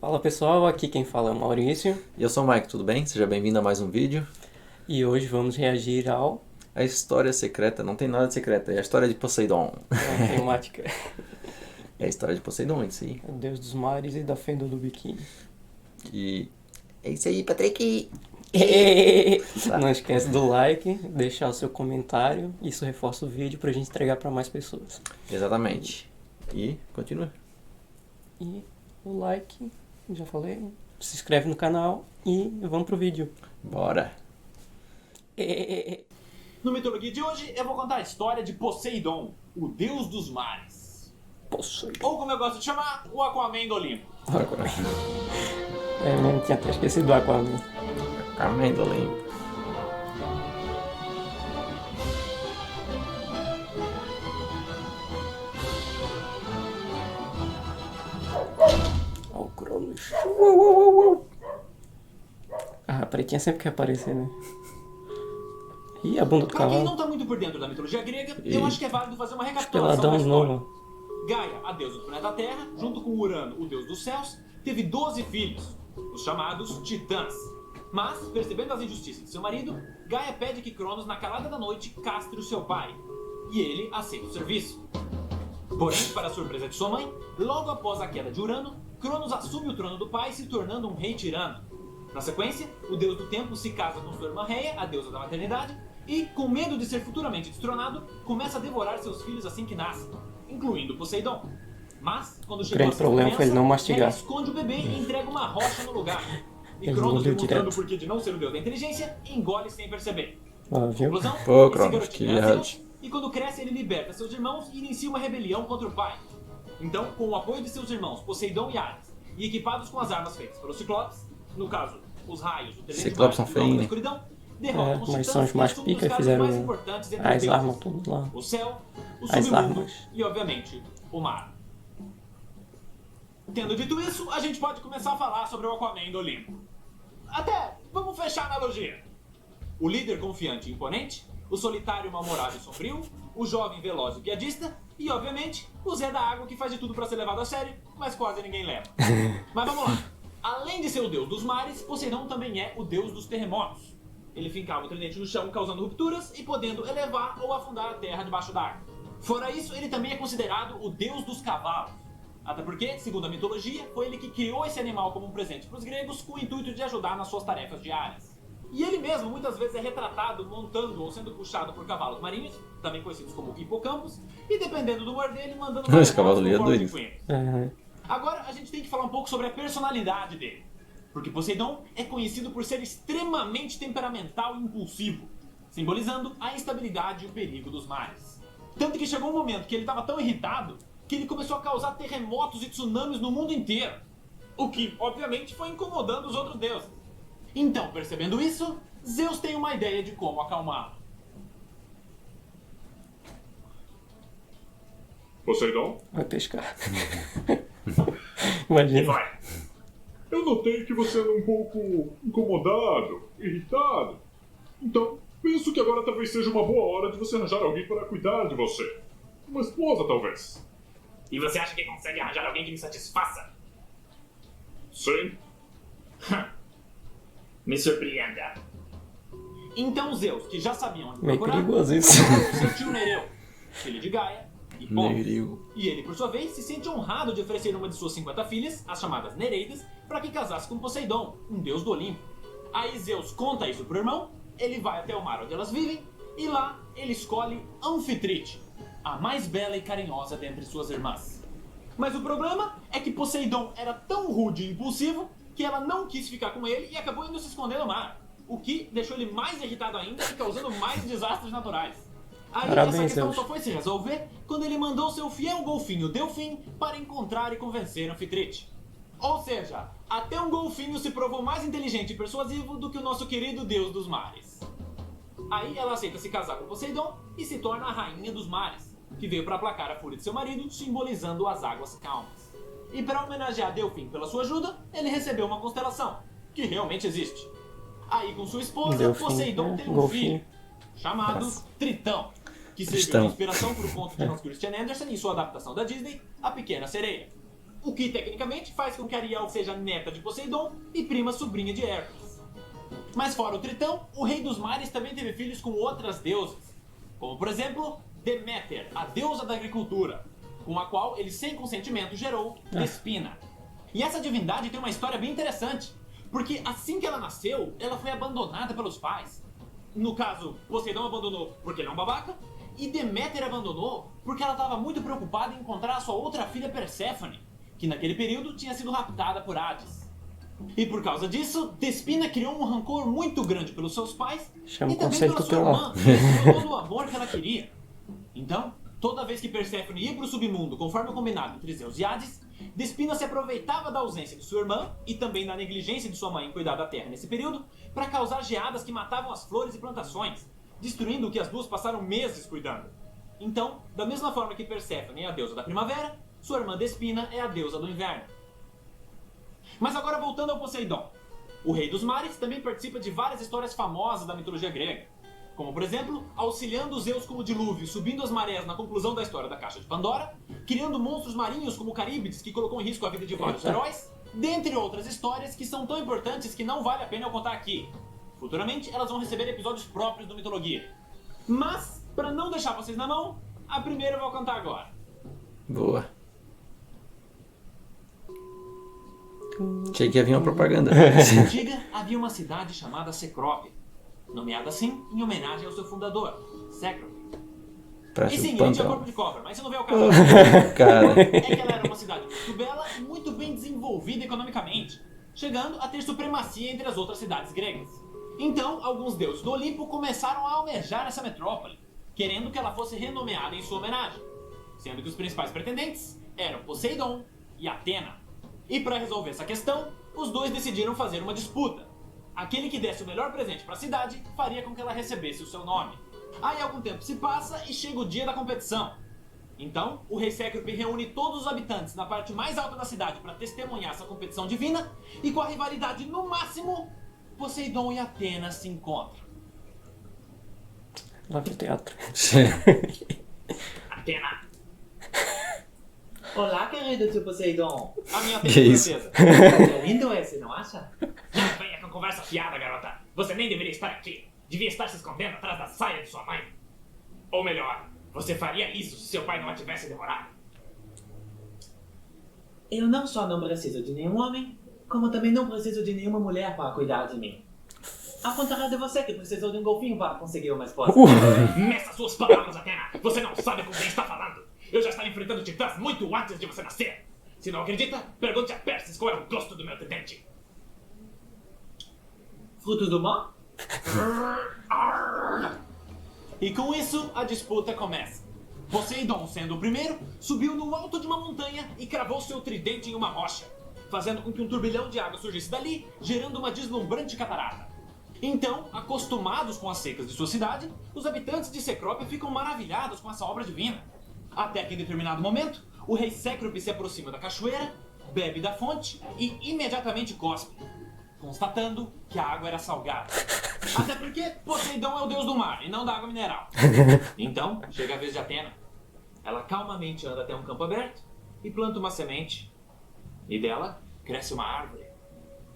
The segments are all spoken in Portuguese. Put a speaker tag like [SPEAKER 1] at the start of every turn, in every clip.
[SPEAKER 1] Fala pessoal, aqui quem fala é o Maurício
[SPEAKER 2] E eu sou o Mike, tudo bem? Seja bem-vindo a mais um vídeo.
[SPEAKER 1] e hoje vamos reagir ao
[SPEAKER 2] A história secreta, não tem nada de secreta, é a história de Poseidon.
[SPEAKER 1] a temática
[SPEAKER 2] É a história de Poseidon, isso aí.
[SPEAKER 1] o Deus dos mares e da fenda do biquíni.
[SPEAKER 2] E é isso aí, Patrick!
[SPEAKER 1] Não esquece do like, deixar o seu comentário, isso reforça o vídeo pra gente entregar pra mais pessoas.
[SPEAKER 2] Exatamente. E continua.
[SPEAKER 1] E o like, já falei, se inscreve no canal e vamos pro vídeo.
[SPEAKER 2] Bora!
[SPEAKER 3] No Mitologia de hoje, eu vou contar a história de Poseidon, o deus dos mares.
[SPEAKER 1] Poseidon.
[SPEAKER 3] Ou como eu gosto de chamar, o Aquaman do Olimpo.
[SPEAKER 1] É mesmo, tinha até esquecido do Aquaman.
[SPEAKER 2] Amendolim.
[SPEAKER 1] Ó o Cronos. Ah, a pretinha sempre quer aparecer, né? Ih, a bunda do
[SPEAKER 3] Pra quem
[SPEAKER 1] cavalo.
[SPEAKER 3] não tá muito por dentro da mitologia grega, eu acho que é válido fazer uma
[SPEAKER 1] Peladão
[SPEAKER 3] recapitulação da
[SPEAKER 1] de
[SPEAKER 3] história.
[SPEAKER 1] novo.
[SPEAKER 3] Gaia, a deusa do planeta Terra, junto com Urano, o deus dos céus, teve 12 filhos, os chamados Titãs. Mas, percebendo as injustiças de seu marido, Gaia pede que Cronos, na calada da noite, castre o seu pai. E ele aceita o serviço. Porém, para a surpresa de sua mãe, logo após a queda de Urano, Cronos assume o trono do pai, se tornando um rei tirano. Na sequência, o deus do tempo se casa com sua irmã Reia, a deusa da maternidade, e, com medo de ser futuramente destronado, começa a devorar seus filhos assim que nascem, incluindo Poseidon. Mas, quando chegou
[SPEAKER 1] grande
[SPEAKER 3] a sua
[SPEAKER 1] problema
[SPEAKER 3] doença,
[SPEAKER 1] foi ele não mastigar.
[SPEAKER 3] Reia esconde o bebê e entrega uma rocha no lugar. E
[SPEAKER 1] Ele
[SPEAKER 3] Cronos,
[SPEAKER 1] engoliu
[SPEAKER 3] demonstrando
[SPEAKER 1] direto.
[SPEAKER 3] o porquê de não ser o deus da inteligência, engole sem perceber.
[SPEAKER 1] Ah, viu?
[SPEAKER 3] Conclusão,
[SPEAKER 2] Pô,
[SPEAKER 3] esse
[SPEAKER 2] Cronos,
[SPEAKER 3] garotinho
[SPEAKER 2] que
[SPEAKER 3] era
[SPEAKER 2] viagem.
[SPEAKER 3] Zeus, e quando cresce ele liberta seus irmãos e inicia uma rebelião contra o pai. Então, com o apoio de seus irmãos Poseidon e Ares, e equipados com as armas feitas pelos Ciclopes, no caso, os raios, o tridente
[SPEAKER 2] Ciclopes são
[SPEAKER 3] mágico e o Golpe da
[SPEAKER 2] feios, né?
[SPEAKER 3] escuridão, derrotam os
[SPEAKER 1] Mas
[SPEAKER 3] titãs
[SPEAKER 1] são os
[SPEAKER 3] e
[SPEAKER 1] mais
[SPEAKER 3] assumem
[SPEAKER 1] pica,
[SPEAKER 3] os cargos
[SPEAKER 1] fizeram
[SPEAKER 3] mais importantes entre os
[SPEAKER 1] as
[SPEAKER 3] deuses.
[SPEAKER 1] armas tudo lá.
[SPEAKER 3] O céu, o
[SPEAKER 1] As
[SPEAKER 3] submundo
[SPEAKER 1] armas.
[SPEAKER 3] e, obviamente, o mar. Tendo dito isso, a gente pode começar a falar sobre o Aquaman do Olimpo. Até, vamos fechar a analogia. O líder confiante e imponente, o solitário mal-humorado e sombrio, o jovem veloz e piadista e, obviamente, o Zé da Água que faz de tudo pra ser levado a sério, mas quase ninguém leva. Mas vamos lá. Além de ser o deus dos mares, Poseidon também é o deus dos terremotos. Ele fincava o tridente no chão causando rupturas e podendo elevar ou afundar a terra debaixo d'água. Fora isso, ele também é considerado o deus dos cavalos. Até porque, segundo a mitologia, foi ele que criou esse animal como um presente para os gregos com o intuito de ajudar nas suas tarefas diárias. E ele mesmo muitas vezes é retratado montando ou sendo puxado por cavalos marinhos, também conhecidos como hipocampos, e dependendo do humor dele, mandando
[SPEAKER 2] Esse cavalo ali é
[SPEAKER 3] com forma de
[SPEAKER 2] doido.
[SPEAKER 3] punhos.
[SPEAKER 1] É,
[SPEAKER 3] Agora a gente tem que falar um pouco sobre a personalidade dele. Porque Poseidon é conhecido por ser extremamente temperamental e impulsivo, simbolizando a instabilidade e o perigo dos mares. Tanto que chegou um momento que ele estava tão irritado que ele começou a causar terremotos e tsunamis no mundo inteiro. O que, obviamente, foi incomodando os outros deuses. Então, percebendo isso, Zeus tem uma ideia de como acalmá-lo.
[SPEAKER 4] Poseidon?
[SPEAKER 1] vai pescar. Imagina.
[SPEAKER 3] Vai.
[SPEAKER 4] Eu notei que você anda um pouco incomodado, irritado. Então, penso que agora talvez seja uma boa hora de você arranjar alguém para cuidar de você. Uma esposa, talvez.
[SPEAKER 3] E você acha que consegue arranjar alguém que me satisfaça?
[SPEAKER 4] Sim.
[SPEAKER 3] Me surpreenda. Então Zeus, que já sabia onde
[SPEAKER 1] Meio
[SPEAKER 3] procurar,
[SPEAKER 1] perigoso isso.
[SPEAKER 3] procura seu tio Nereu, filho de Gaia, e Pombo.
[SPEAKER 2] Nereu.
[SPEAKER 3] E ele, por sua vez, se sente honrado de oferecer uma de suas 50 filhas, as chamadas Nereidas, para que casasse com Poseidon, um deus do Olimpo. Aí Zeus conta isso pro irmão, ele vai até o mar onde elas vivem, e lá ele escolhe Anfitrite, a mais bela e carinhosa dentre suas irmãs. Mas o problema é que Poseidon era tão rude e impulsivo que ela não quis ficar com ele e acabou indo se esconder no mar, o que deixou ele mais irritado ainda e causando mais desastres naturais. Aí
[SPEAKER 1] Parabéns,
[SPEAKER 3] essa questão
[SPEAKER 1] Zeus.
[SPEAKER 3] só foi se resolver quando ele mandou seu fiel golfinho Delfim para encontrar e convencer Anfitrite. Ou seja, até um golfinho se provou mais inteligente e persuasivo do que o nosso querido deus dos mares. Aí ela aceita se casar com Poseidon e se torna a rainha dos mares, que veio para aplacar a fúria de seu marido, simbolizando as águas calmas. E para homenagear Delfim pela sua ajuda, ele recebeu uma constelação, que realmente existe. Aí com sua esposa,
[SPEAKER 1] Delfim,
[SPEAKER 3] Poseidon
[SPEAKER 1] né?
[SPEAKER 3] tem um
[SPEAKER 1] Golfinho.
[SPEAKER 3] filho, chamado
[SPEAKER 1] Nossa.
[SPEAKER 3] Tritão, que serviu de
[SPEAKER 2] Tristão.
[SPEAKER 3] inspiração para o conto de Hans Christian Andersen em sua adaptação da Disney, A Pequena Sereia. O que, tecnicamente, faz com que Ariel seja neta de Poseidon e prima sobrinha de Hércules. Mas fora o Tritão, o rei dos mares também teve filhos com outras deusas. Como, por exemplo, Deméter, a deusa da agricultura, com a qual ele, sem consentimento, gerou Despina. E essa divindade tem uma história bem interessante, porque assim que ela nasceu, ela foi abandonada pelos pais. No caso, Poseidon abandonou porque ele é um babaca, e Deméter abandonou porque ela estava muito preocupada em encontrar a sua outra filha Perséfone, que naquele período tinha sido raptada por Hades. E por causa disso, Despina criou um rancor muito grande pelos seus pais
[SPEAKER 1] Chama
[SPEAKER 3] e
[SPEAKER 1] o
[SPEAKER 3] também
[SPEAKER 1] conselho
[SPEAKER 3] pela sua
[SPEAKER 1] tutelar.
[SPEAKER 3] irmã, que recebeu todo o amor que ela queria. Então, toda vez que Perséfone ia para o submundo, conforme o combinado entre Zeus e Hades, Despina se aproveitava da ausência de sua irmã e também da negligência de sua mãe em cuidar da terra nesse período para causar geadas que matavam as flores e plantações, destruindo o que as duas passaram meses cuidando. Então, da mesma forma que Perséfone é a deusa da primavera, sua irmã Despina é a deusa do inverno. Mas agora voltando ao Poseidon. O rei dos mares também participa de várias histórias famosas da mitologia grega, como por exemplo, auxiliando Zeus com o dilúvio, subindo as marés na conclusão da história da Caixa de Pandora, criando monstros marinhos como Caríbides, que colocou em risco a vida de vários heróis, dentre outras histórias que são tão importantes que não vale a pena eu contar aqui. Futuramente elas vão receber episódios próprios do Mitologia. Mas, para não deixar vocês na mão, a primeira eu vou cantar agora.
[SPEAKER 2] Boa. Achei que ia vir uma propaganda.
[SPEAKER 3] Na antiga, havia uma cidade chamada Cecrópia, nomeada assim em homenagem ao seu fundador, Cécrope. E
[SPEAKER 2] Parece
[SPEAKER 3] sim,
[SPEAKER 2] um
[SPEAKER 3] ele tinha
[SPEAKER 2] pantão.
[SPEAKER 3] corpo de cobra, mas isso não veio ao caso.
[SPEAKER 2] Cara,
[SPEAKER 3] É que ela era uma cidade muito bela e muito bem desenvolvida economicamente, chegando a ter supremacia entre as outras cidades gregas. Então, alguns deuses do Olimpo começaram a almejar essa metrópole, querendo que ela fosse renomeada em sua homenagem, sendo que os principais pretendentes eram Poseidon e Atena. E para resolver essa questão, os dois decidiram fazer uma disputa. Aquele que desse o melhor presente para a cidade faria com que ela recebesse o seu nome. Aí algum tempo se passa e chega o dia da competição. Então, o rei Cécrope reúne todos os habitantes na parte mais alta da cidade para testemunhar essa competição divina, e com a rivalidade no máximo, Poseidon e Atena se encontram.
[SPEAKER 1] Lá pro teatro.
[SPEAKER 3] Atena,
[SPEAKER 5] Olá, querido tio Poseidon.
[SPEAKER 3] a minha
[SPEAKER 2] Que isso?
[SPEAKER 3] princesa.
[SPEAKER 5] É lindo esse, não acha?
[SPEAKER 3] Não venha com conversa fiada, garota. Você nem deveria estar aqui. Devia estar se escondendo atrás da saia de sua mãe. Ou melhor, você faria isso se seu pai não a tivesse demorado.
[SPEAKER 5] Eu não só não preciso de nenhum homem, como também não preciso de nenhuma mulher para cuidar de mim. Ao contrário de você, que precisou de um golfinho para conseguir uma esposa.
[SPEAKER 3] Meça suas palavras, Atena. Você não sabe com quem está falando. Eu já estava enfrentando titãs muito antes de você nascer. Se não acredita, pergunte a Perses qual é o gosto do meu tridente.
[SPEAKER 5] Frutos do mar?
[SPEAKER 3] E com isso, a disputa começa. Poseidon, sendo o primeiro, subiu no alto de uma montanha e cravou seu tridente em uma rocha, fazendo com que um turbilhão de água surgisse dali, gerando uma deslumbrante catarata. Então, acostumados com as secas de sua cidade, os habitantes de Cecrópia ficam maravilhados com essa obra divina. Até que em determinado momento, o rei Cécrope se aproxima da cachoeira, bebe da fonte e imediatamente cospe, constatando que a água era salgada. Até porque Poseidon é o deus do mar e não da água mineral. Então, chega a vez de Atena. Ela calmamente anda até um campo aberto e planta uma semente. E dela cresce uma árvore.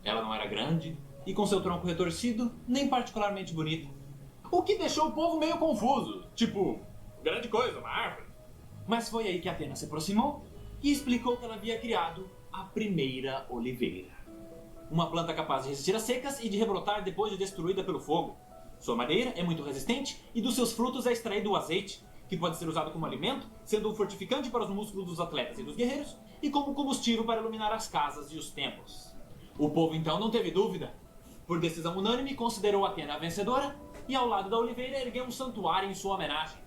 [SPEAKER 3] Ela não era grande e com seu tronco retorcido, nem particularmente bonita. O que deixou o povo meio confuso. Tipo, grande coisa, uma árvore. Mas foi aí que Atena se aproximou e explicou que ela havia criado a primeira oliveira. Uma planta capaz de resistir às secas e de rebrotar depois de destruída pelo fogo. Sua madeira é muito resistente e dos seus frutos é extraído o azeite, que pode ser usado como alimento, sendo um fortificante para os músculos dos atletas e dos guerreiros, e como combustível para iluminar as casas e os templos. O povo então não teve dúvida. Por decisão unânime, considerou Atena a vencedora e ao lado da oliveira ergueu um santuário em sua homenagem.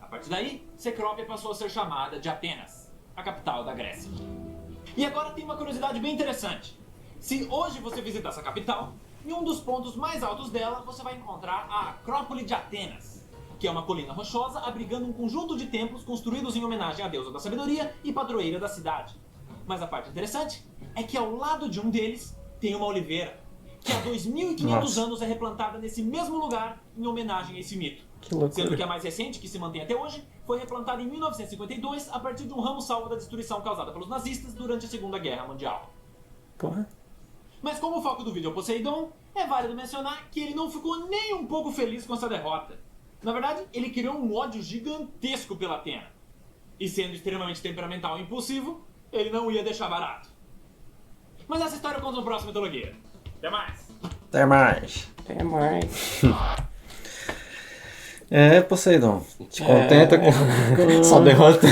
[SPEAKER 3] A partir daí, Cecrópia passou a ser chamada de Atenas, a capital da Grécia. E agora tem uma curiosidade bem interessante. Se hoje você visitar essa capital, em um dos pontos mais altos dela você vai encontrar a Acrópole de Atenas, que é uma colina rochosa abrigando um conjunto de templos construídos em homenagem à deusa da sabedoria e padroeira da cidade. Mas a parte interessante é que ao lado de um deles tem uma oliveira, que há 2.500
[SPEAKER 2] Nossa.
[SPEAKER 3] anos é replantada nesse mesmo lugar em homenagem a esse mito.
[SPEAKER 1] Que
[SPEAKER 3] Sendo
[SPEAKER 1] loucura.
[SPEAKER 3] que a mais recente, que se mantém até hoje, foi replantada em 1952 a partir de um ramo salvo da destruição causada pelos nazistas durante a Segunda Guerra Mundial.
[SPEAKER 1] Porra.
[SPEAKER 3] Mas como o foco do vídeo é o Poseidon, é válido mencionar que ele não ficou nem um pouco feliz com essa derrota. Na verdade, ele criou um ódio gigantesco pela Athena. E sendo extremamente temperamental e impulsivo, ele não ia deixar barato. Mas essa história eu conto no próximo Mitologia. Até mais!
[SPEAKER 2] Até mais.
[SPEAKER 1] Até mais.
[SPEAKER 2] Poseidon. Te contenta com...
[SPEAKER 1] Só derrota.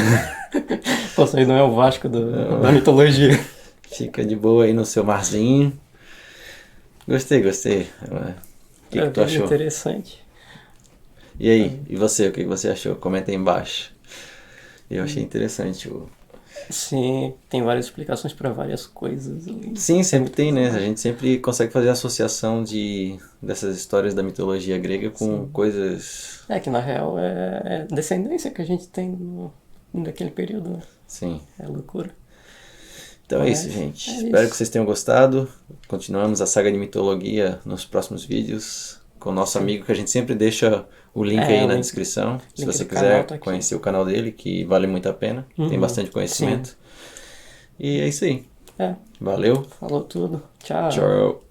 [SPEAKER 1] Poseidon é o Vasco da mitologia.
[SPEAKER 2] Fica de boa aí no seu marzinho. Gostei. O que tu achou?
[SPEAKER 1] Interessante.
[SPEAKER 2] E aí? E você? O que você achou? Comenta aí embaixo. Eu achei interessante o...
[SPEAKER 1] Sim, tem várias explicações para várias coisas.
[SPEAKER 2] Sim, sempre tem, né? A gente sempre consegue fazer associação dessas histórias da mitologia grega com coisas...
[SPEAKER 1] É que na real é descendência que a gente tem daquele período, né?
[SPEAKER 2] Sim.
[SPEAKER 1] É loucura.
[SPEAKER 2] Então é isso, gente. Espero que vocês tenham gostado. Continuamos a saga de mitologia nos próximos vídeos com o nosso amigo, que a gente sempre deixa o link aí na descrição. Se você quiser conhecer o canal dele, que vale muito a pena. Tem bastante conhecimento. Sim. E é isso aí. Valeu.
[SPEAKER 1] Falou tudo. Tchau.
[SPEAKER 2] Tchau.